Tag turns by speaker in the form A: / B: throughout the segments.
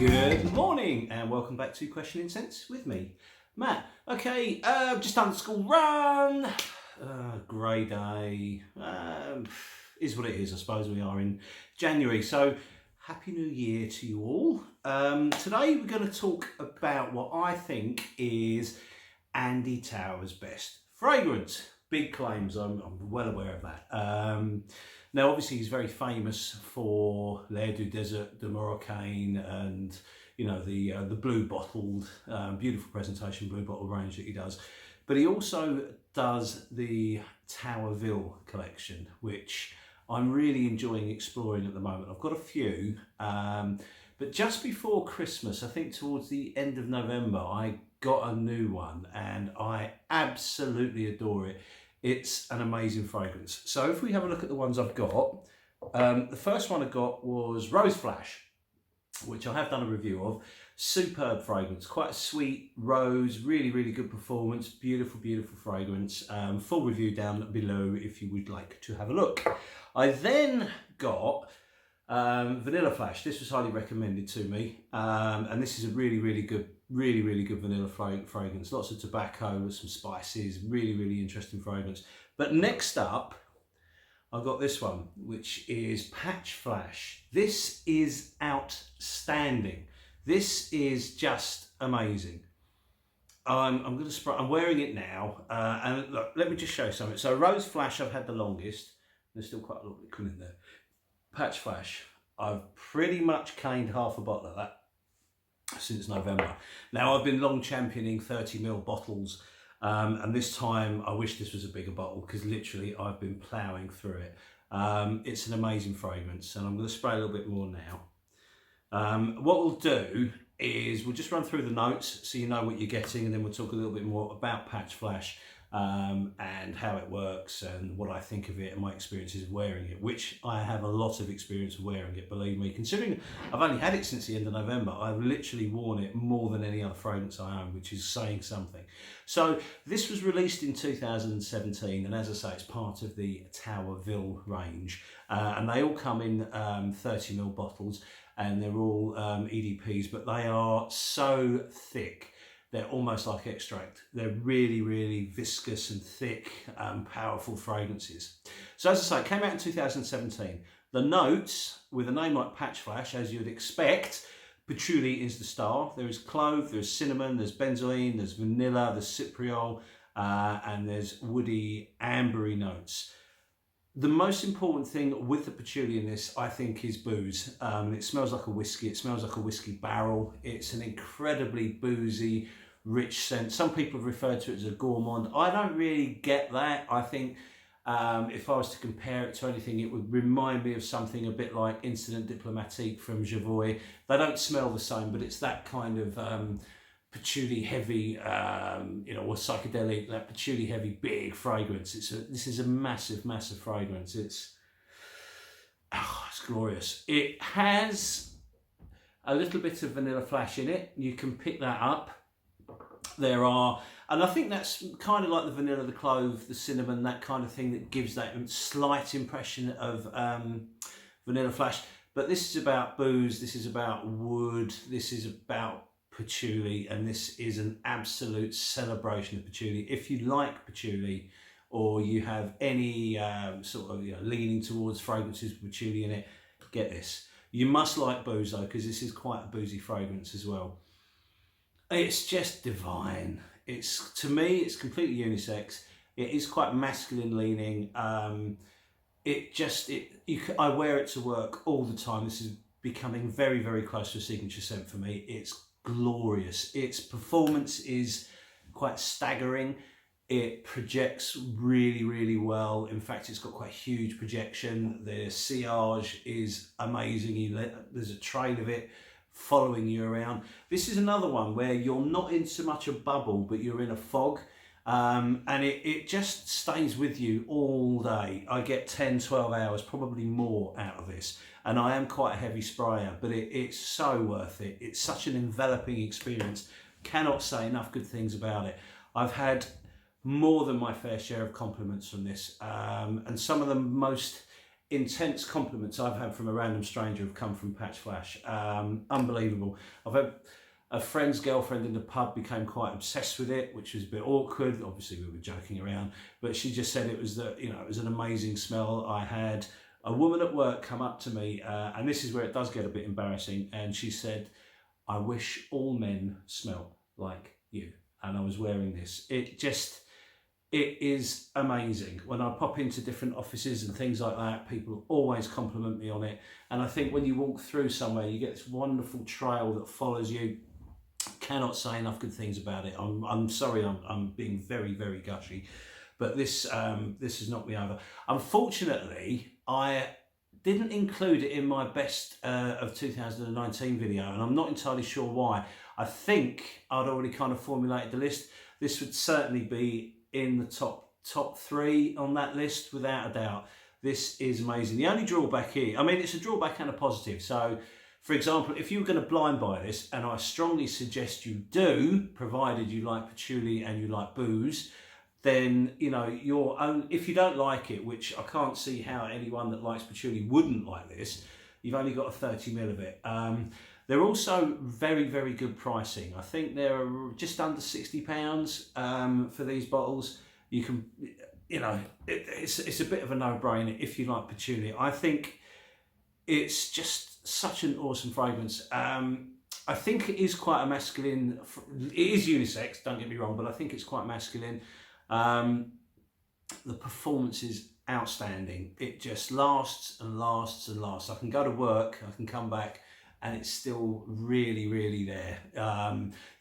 A: Good morning and welcome back to Questioning Sense with me, Matt. Okay, just done the school run. Grey day. Is what it is. I suppose we are in January. So Happy New Year to you all. Today we're going to talk about what I think is Andy Tauers Best Fragrance. Big claims, I'm well aware of that. Now obviously he's very famous for L'air du Desert de Moroccan and the blue bottled, beautiful presentation blue bottle range that he does. But he also does the Tauerville collection, which I'm really enjoying exploring at the moment. I've got a few, but just before Christmas, I think towards the end of November, I got a new one and I absolutely adore it. It's an amazing fragrance. So if we have a look at the ones I've got, the first one I got was Rose Flash, which I have done a review of. Superb fragrance, quite a sweet rose, really, really good performance, beautiful, beautiful fragrance. Full review down below if you would like to have a look. I then got Vanilla Flash. This was highly recommended to me, and this is a really, really good vanilla fragrance. Lots of tobacco with some spices, really, really interesting fragrance. But next up, I've got this one, which is Patch Flash. This is outstanding. This is just amazing. I'm going to spray. I'm wearing it now, and look, let me just show you something. So Rose Flash, I've had the longest. There's still quite a lot of liquid in there. Patch Flash, I've pretty much caned half a bottle of that since November. Now I've been long championing 30ml bottles, and this time I wish this was a bigger bottle because literally I've been ploughing through it. It's an amazing fragrance, and I'm going to spray a little bit more now. What we'll do is we'll just run through the notes so you know what you're getting, and then we'll talk a little bit more about Patch Flash and how it works and what I think of it and my experiences of wearing it, which I have a lot of experience of wearing it, believe me. Considering I've only had it since the end of November, I've literally worn it more than any other fragrance I own, which is saying something. So this was released in 2017, and as I say, it's part of the Tauerville range, and they all come in 30ml bottles, and they're all EDPs, but they are so thick. They're almost like extract. They're really, really viscous and thick, powerful fragrances. So as I say, it came out in 2017. The notes, with a name like Patch Flash, as you'd expect, patchouli is the star. There is clove, there's cinnamon, there's benzoin, there's vanilla, there's cypriol, and there's woody, ambery notes. The most important thing with the patchouli in this, I think, is booze. It smells like a whiskey. It smells like a whiskey barrel. It's an incredibly boozy, rich scent. Some people have referred to it as a gourmand. I don't really get that. I think if I was to compare it to anything, it would remind me of something a bit like Incident Diplomatique from Javoy. They don't smell the same, but it's that kind of patchouli heavy, or psychedelic, that patchouli heavy big fragrance. This is a massive, massive fragrance. It's glorious. It has a little bit of Vanilla Flash in it. You can pick that up. And I think that's kind of like the vanilla, the clove, the cinnamon, that kind of thing that gives that slight impression of Vanilla Flash. But this is about booze, this is about wood, this is about patchouli, and this is an absolute celebration of patchouli. If you like patchouli, or you have any sort of leaning towards fragrances with patchouli in it, get this. You must like booze though, because this is quite a boozy fragrance as well. It's just divine. To me, it's completely unisex. It is quite masculine leaning. I wear it to work all the time. This is becoming very, very close to a signature scent for me. It's glorious. Its performance is quite staggering. It projects really, really well. In fact, it's got quite a huge projection. The sillage is amazing. There's a trail of it following you around. This is another one where you're not in so much a bubble, but you're in a fog, and it just stays with you all day. I get 10-12 hours, probably more, out of this, and I am quite a heavy sprayer, but it's so worth it. It's such an enveloping experience. Cannot say enough good things about it. I've had more than my fair share of compliments from this, and some of the most intense compliments I've had from a random stranger have come from Patch Flash. Unbelievable. I've had a friend's girlfriend in the pub became quite obsessed with it, which was a bit awkward. Obviously, we were joking around, but she just said it was it was an amazing smell. I had a woman at work come up to me, and this is where it does get a bit embarrassing, and she said, "I wish all men smell like you." And I was wearing this. It is amazing. When I pop into different offices and things like that, people always compliment me on it. And I think when you walk through somewhere, you get this wonderful trail that follows you. Cannot say enough good things about it. I'm sorry, I'm being very, very gushy, but this has knocked me over. Unfortunately, I didn't include it in my best of 2019 video, and I'm not entirely sure why. I think I'd already kind of formulated the list. This would certainly be in the top 3 on that list, without a doubt. This is amazing. The only drawback here, I mean, it's a drawback and a positive. So, for example, if you were going to blind buy this, and I strongly suggest you do, provided you like patchouli and you like booze, then, you know, if you don't like it, which I can't see how anyone that likes patchouli wouldn't like this, you've only got a 30ml of it. They're also very, very good pricing. I think they're just under £60 for these bottles. You can, you know, it's a bit of a no-brainer if you like patchouli. I think it's just such an awesome fragrance. I think it is quite a masculine, it is unisex, don't get me wrong, but I think it's quite masculine. The performance is outstanding. It just lasts and lasts and lasts. I can go to work, I can come back, and it's still really, really there.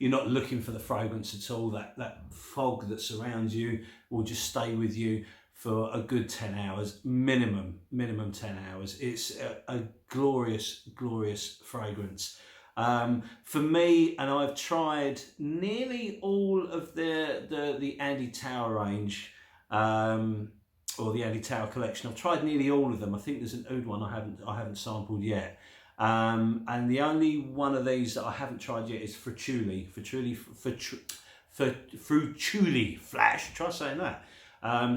A: You're not looking for the fragrance at all. That fog that surrounds you will just stay with you for a good 10 hours, minimum 10 hours. It's a glorious, glorious fragrance. For me, and I've tried nearly all of the Andy Tauer range, or the Andy Tauer collection. I've tried nearly all of them. I think there's an oud one I haven't sampled yet. And the only one of these that I haven't tried yet is Fruchuli Flash. Try saying that.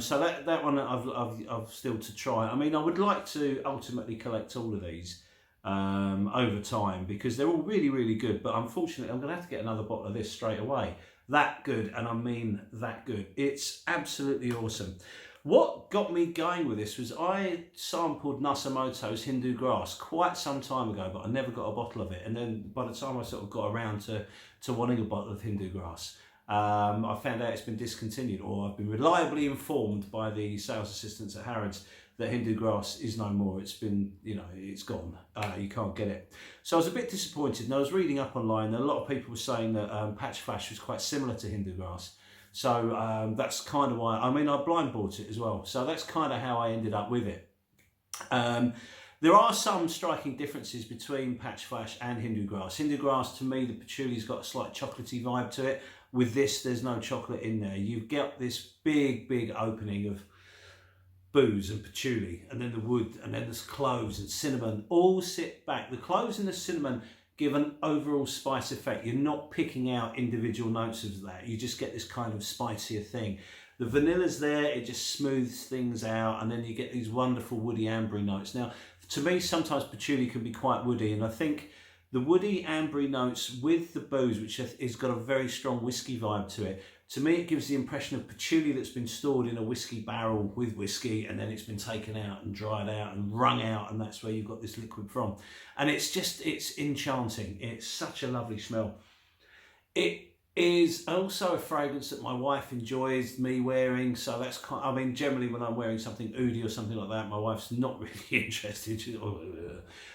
A: So that one I've still to try. I mean, I would like to ultimately collect all of these over time, because they're all really, really good. But unfortunately, I'm going to have to get another bottle of this straight away. That good, and I mean that good. It's absolutely awesome. What got me going with this was I sampled Nasamoto's Hindu Grass quite some time ago, but I never got a bottle of it. And then by the time I sort of got around to wanting a bottle of Hindu Grass, I found out it's been discontinued, or I've been reliably informed by the sales assistants at Harrods that Hindu Grass is no more. It's been, you know, it's gone. You can't get it. So I was a bit disappointed, and I was reading up online, and a lot of people were saying that Patch Flash was quite similar to Hindu Grass. So that's kind of why, I mean, I blind bought it as well. So that's kind of how I ended up with it. There are some striking differences between Patch Flash and Hindu Grass. Hindu Grass, to me, the patchouli's got a slight chocolatey vibe to it. With this, there's no chocolate in there. You've got this big, big opening of booze and patchouli, and then the wood, and then there's cloves and cinnamon, all sit back. The cloves and the cinnamon give an overall spice effect. You're not picking out individual notes of that. You just get this kind of spicier thing. The vanilla's there, it just smooths things out, and then you get these wonderful woody ambery notes. Now, to me, sometimes patchouli can be quite woody, and I think the woody ambery notes with the booze, which has got a very strong whiskey vibe to it, to me it gives the impression of patchouli that's been stored in a whiskey barrel with whiskey, and then it's been taken out and dried out and wrung out, and that's where you've got this liquid from. And it's enchanting. It's such a lovely smell. It is also a fragrance that my wife enjoys me wearing, so that's kind of, I mean, generally when I'm wearing something oudi or something like that, my wife's not really interested.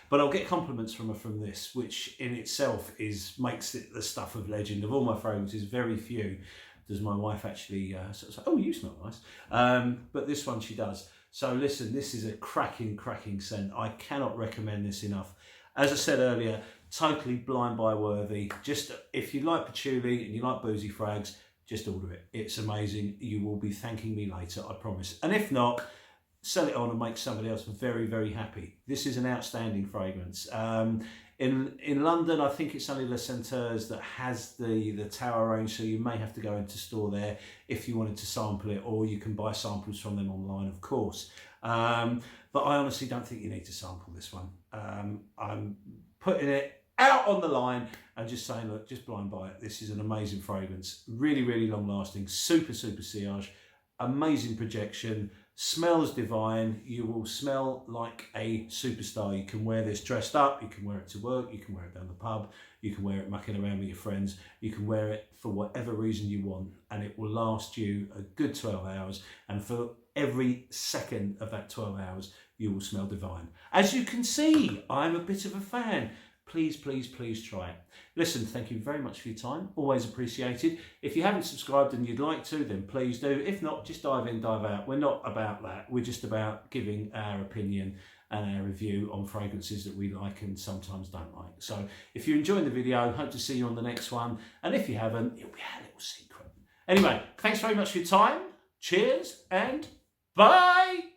A: But I'll get compliments from her from this, which in itself makes it the stuff of legend. Of all my fragrances, very few does my wife actually sort of say, "Oh, you smell nice." But this one she does. So listen, this is a cracking scent. I cannot recommend this enough. As I said earlier, totally blind buy worthy. Just if you like patchouli and you like boozy frags, just order it. It's amazing. You will be thanking me later, I promise. And if not, sell it on and make somebody else very, very happy. This is an outstanding fragrance. In London, I think it's only Les Senteurs that has the Tauer range, so you may have to go into store there if you wanted to sample it, or you can buy samples from them online, of course. But I honestly don't think you need to sample this one. I'm putting it out on the line and just saying, look, just blind buy it. This is an amazing fragrance, really, really long lasting, super, super sillage, amazing projection, smells divine. You will smell like a superstar. You can wear this dressed up, you can wear it to work, you can wear it down the pub, you can wear it mucking around with your friends, you can wear it for whatever reason you want, and it will last you a good 12 hours. And for every second of that 12 hours, you will smell divine. As you can see, I'm a bit of a fan. Please, please, please try it. Listen, thank you very much for your time. Always appreciated. If you haven't subscribed and you'd like to, then please do. If not, just dive in, dive out. We're not about that. We're just about giving our opinion and our review on fragrances that we like and sometimes don't like. So if you're enjoying the video, hope to see you on the next one. And if you haven't, it'll be a little secret. Anyway, thanks very much for your time. Cheers and bye.